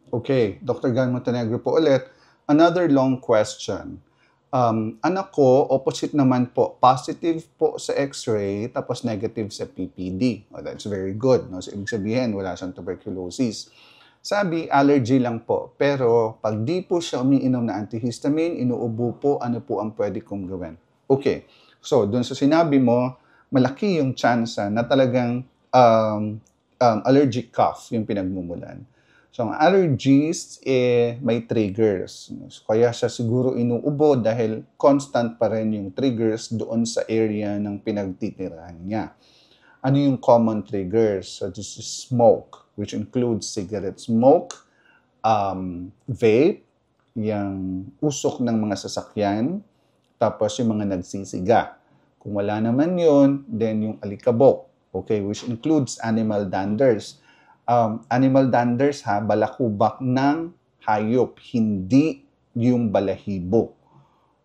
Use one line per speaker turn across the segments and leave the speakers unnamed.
Okay, Dr. Gan Montenegro po ulit. Another long question. Anak ko, opposite naman po. Positive po sa X-ray, tapos negative sa PPD. Oh, that's very good. No? So, ibig sabihin, wala siyang tuberculosis. Sabi, allergy lang po. Pero pag di po siya umiinom na antihistamine, inuubo po, ano po ang pwede kong gawin? Okay. So, dun sa sinabi mo, malaki yung chance na talagang allergic cough yung pinagmumulan. So, ang allergies, may triggers. So, kaya siya siguro inuubo dahil constant pa rin yung triggers doon sa area ng pinagtitirahan niya. Ano yung common triggers? So, this is smoke, which includes cigarette smoke, vape, yung usok ng mga sasakyan, tapos yung mga nagsisiga. Kung wala naman yun, then yung alikabok, okay, which includes animal danders. Animal danders balakubak ng hayop, hindi yung balahibo.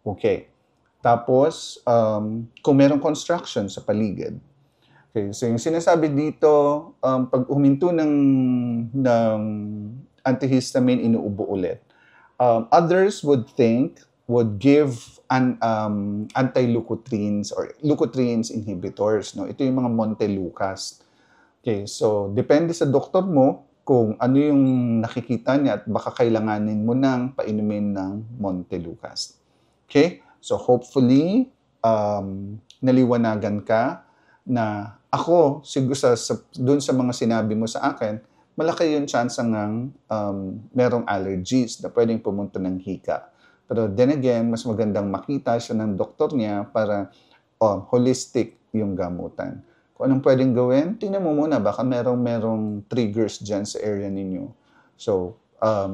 Okay. Tapos, kung merong construction sa paligid. Okay, so yung sinasabi dito, pag huminto ng antihistamine, inuubo ulit. Others would give anti-leukotrienes or leukotrienes inhibitors. No? Ito yung mga Montelukast. Okay, so depende sa doktor mo kung ano yung nakikita niya at baka kailanganin mo nang painumin ng Montelukast. Okay? So hopefully, naliwanagan ka na ako, siguro dun sa mga sinabi mo sa akin, malaki yung chance ng merong allergies na pwedeng pumunta ng hika. Pero then again, mas magandang makita siya ng doktor niya para holistic yung gamutan. Kung anong pwedeng gawin, tingnan mo muna, baka merong triggers dyan sa area ninyo. So,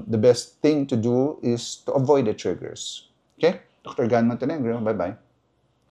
the best thing to do is to avoid the triggers. Okay? Dr. Gan Montenegro, bye-bye.